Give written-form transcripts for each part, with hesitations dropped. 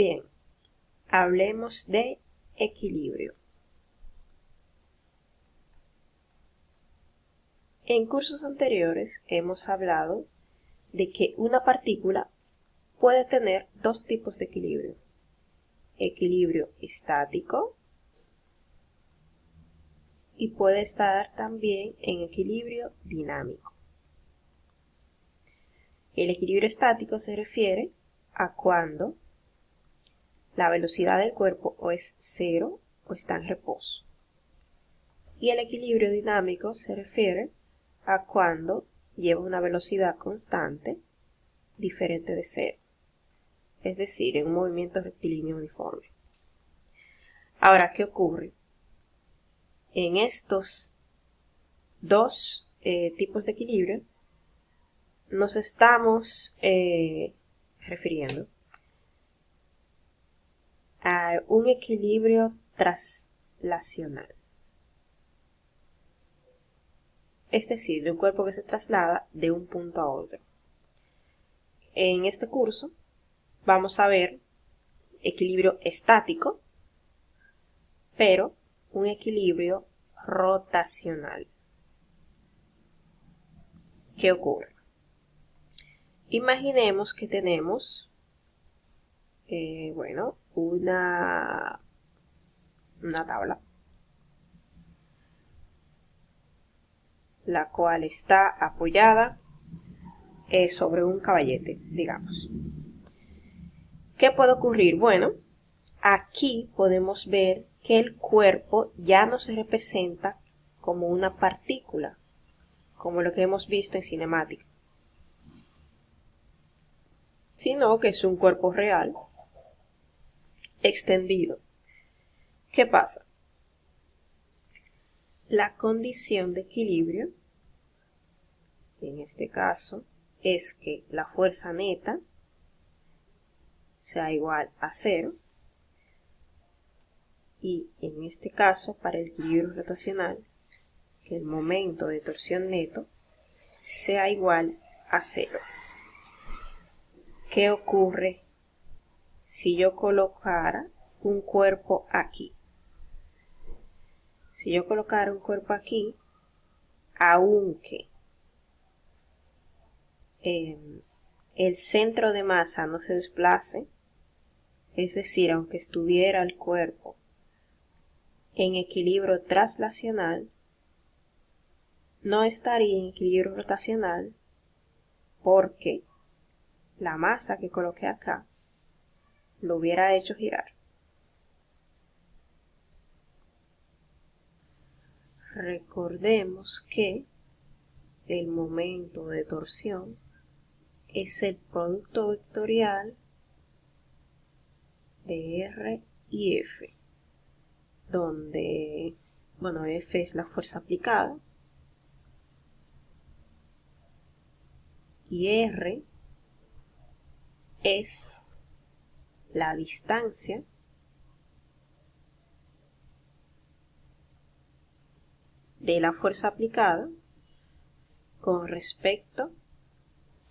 Bien, hablemos de equilibrio. En cursos anteriores hemos hablado de que una partícula puede tener dos tipos de equilibrio. Equilibrio estático y puede estar también en equilibrio dinámico. El equilibrio estático se refiere a cuando la velocidad del cuerpo o es cero o está en reposo. Y el equilibrio dinámico se refiere a cuando lleva una velocidad constante diferente de cero, es decir, en un movimiento rectilíneo uniforme. Ahora, ¿qué ocurre? En estos dos tipos de equilibrio nos estamos refiriendo a un equilibrio traslacional, es decir, de un cuerpo que se traslada de un punto a otro. En este curso vamos a ver equilibrio estático, pero un equilibrio rotacional. ¿Qué ocurre? Imaginemos que tenemos, una tabla, la cual está apoyada sobre un caballete, digamos. ¿Qué puede ocurrir? Bueno, aquí podemos ver que el cuerpo ya no se representa como una partícula, como lo que hemos visto en cinemática, sino que es un cuerpo real, extendido. ¿Qué pasa? La condición de equilibrio, en este caso, es que la fuerza neta sea igual a 0 y en este caso para el equilibrio rotacional que el momento de torsión neto sea igual a 0. ¿Qué ocurre si yo colocara un cuerpo aquí? Si yo colocara un cuerpo aquí, aunque el centro de masa no se desplace, es decir, aunque estuviera el cuerpo en equilibrio traslacional, no estaría en equilibrio rotacional porque la masa que coloqué acá lo hubiera hecho girar. Recordemos que el momento de torsión es el producto vectorial de R y F, donde, F es la fuerza aplicada y R es la distancia de la fuerza aplicada con respecto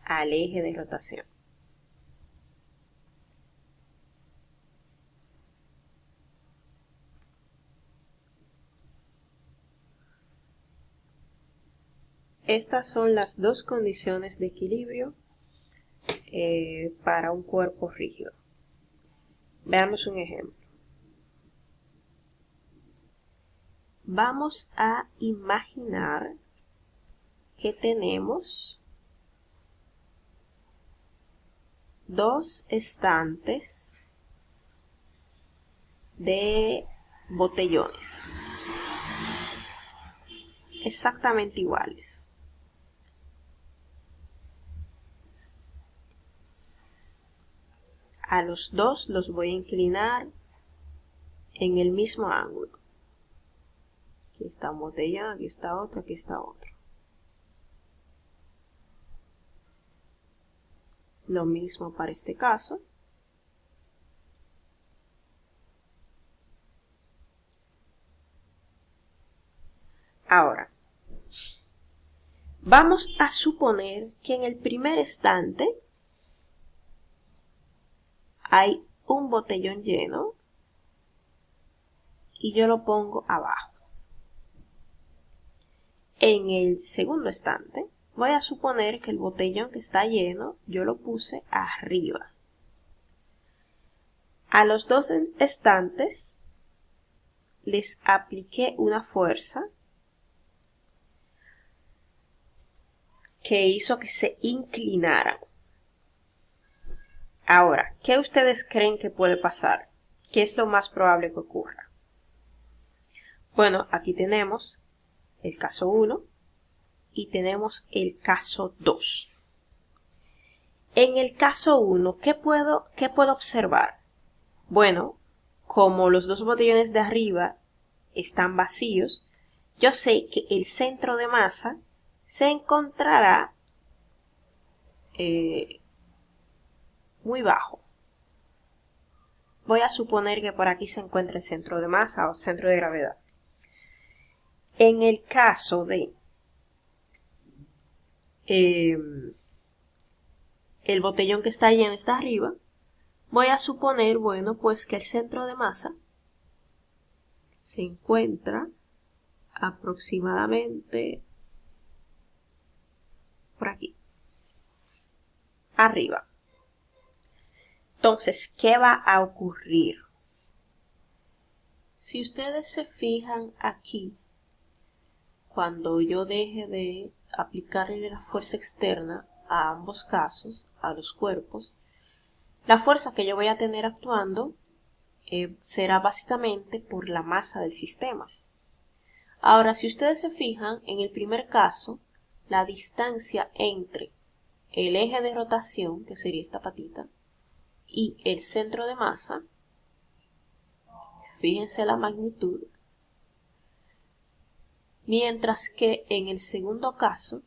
al eje de rotación. Estas son las dos condiciones de equilibrio para un cuerpo rígido. Veamos un ejemplo. Vamos a imaginar que tenemos dos estantes de botellones exactamente iguales. A los dos los voy a inclinar en el mismo ángulo. Aquí está un botellón, aquí está otro, aquí está otro. Lo mismo para este caso. Ahora, vamos a suponer que en el primer estante hay un botellón lleno y yo lo pongo abajo. En el segundo estante, voy a suponer que el botellón que está lleno, yo lo puse arriba. A los dos estantes les apliqué una fuerza que hizo que se inclinaran. Ahora, ¿qué ustedes creen que puede pasar? ¿Qué es lo más probable que ocurra? Bueno, aquí tenemos el caso 1 y tenemos el caso 2. En el caso 1, ¿qué puedo observar? Bueno, como los dos botellones de arriba están vacíos, yo sé que el centro de masa se encontrará muy bajo. Voy a suponer que por aquí se encuentra el centro de masa o centro de gravedad. En el caso de el botellón que está lleno está arriba, voy a suponer, bueno, pues que el centro de masa se encuentra aproximadamente por aquí, arriba. Entonces, ¿qué va a ocurrir? Si ustedes se fijan aquí, cuando yo deje de aplicarle la fuerza externa a ambos casos, a los cuerpos, la fuerza que yo voy a tener actuando será básicamente por la masa del sistema. Ahora, si ustedes se fijan, en el primer caso, la distancia entre el eje de rotación, que sería esta patita, y el centro de masa, fíjense la magnitud, mientras que en el segundo caso,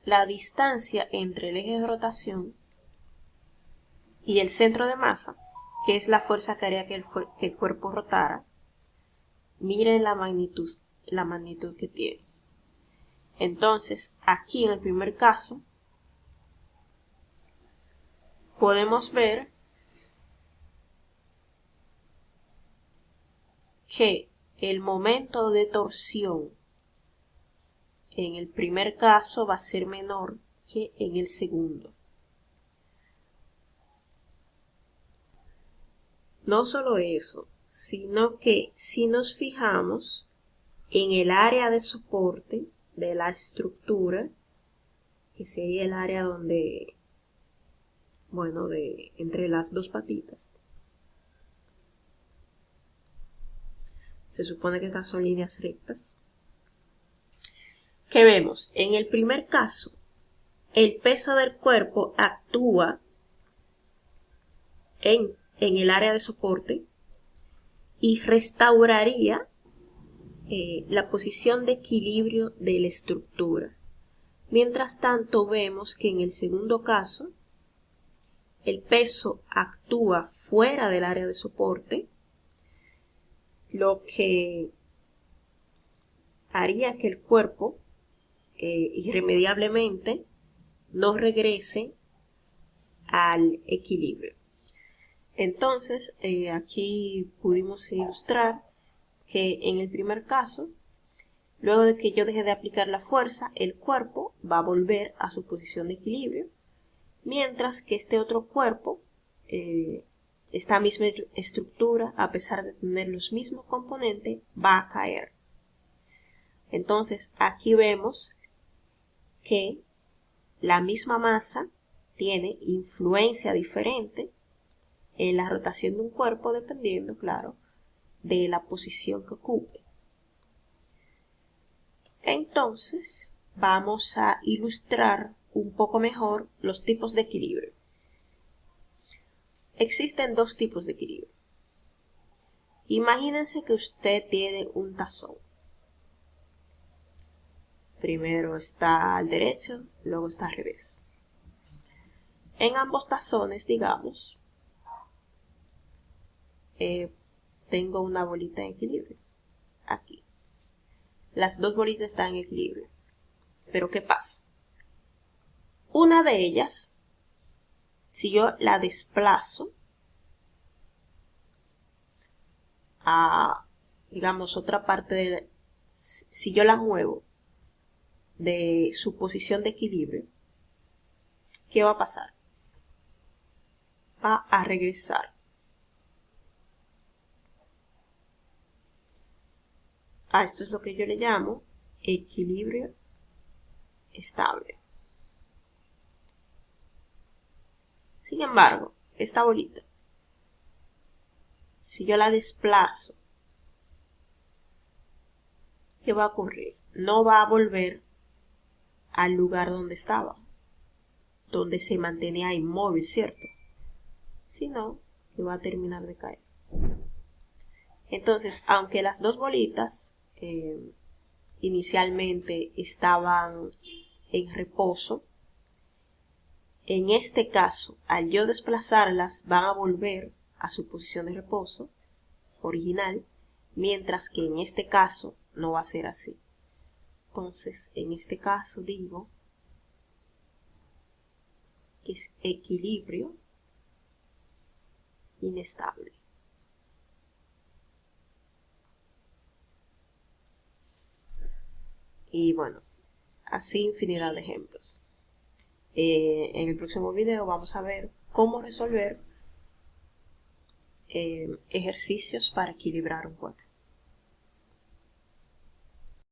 la distancia entre el eje de rotación y el centro de masa, que es la fuerza que haría que el cuerpo rotara, miren la magnitud que tiene. Entonces, aquí en el primer caso, podemos ver que el momento de torsión en el primer caso va a ser menor que en el segundo. No solo eso, sino que si nos fijamos en el área de soporte de la estructura, que sería el área donde, bueno, entre las dos patitas, se supone que estas son líneas rectas. ¿Qué vemos? En el primer caso, el peso del cuerpo actúa en el área de soporte y restauraría la posición de equilibrio de la estructura. Mientras tanto, vemos que en el segundo caso, el peso actúa fuera del área de soporte, lo que haría que el cuerpo irremediablemente no regrese al equilibrio. Entonces, aquí pudimos ilustrar que en el primer caso, luego de que yo deje de aplicar la fuerza, el cuerpo va a volver a su posición de equilibrio, mientras que este otro cuerpo, esta misma estructura, a pesar de tener los mismos componentes, va a caer. Entonces, aquí vemos que la misma masa tiene influencia diferente en la rotación de un cuerpo dependiendo, claro, de la posición que ocupe. Entonces, vamos a ilustrar un poco mejor los tipos de equilibrio. Existen dos tipos de equilibrio. Imagínense que usted tiene un tazón. Primero está al derecho, luego está al revés. En ambos tazones, digamos, tengo una bolita en equilibrio. Aquí. Las dos bolitas están en equilibrio. Pero ¿qué pasa? Una de ellas si yo la desplazo a, digamos, otra parte si yo la muevo de su posición de equilibrio, ¿qué va a pasar? Va a regresar a esto, es lo que yo le llamo equilibrio estable. Sin embargo, esta bolita, si yo la desplazo, ¿qué va a ocurrir? No va a volver al lugar donde estaba, donde se mantenía inmóvil, ¿cierto? Sino que va a terminar de caer. Entonces, aunque las dos bolitas inicialmente estaban en reposo, en este caso, al yo desplazarlas, van a volver a su posición de reposo original, mientras que en este caso no va a ser así. Entonces, en este caso digo que es equilibrio inestable. Y bueno, así infinidad de ejemplos. En el próximo video vamos a ver cómo resolver ejercicios para equilibrar un cuerpo.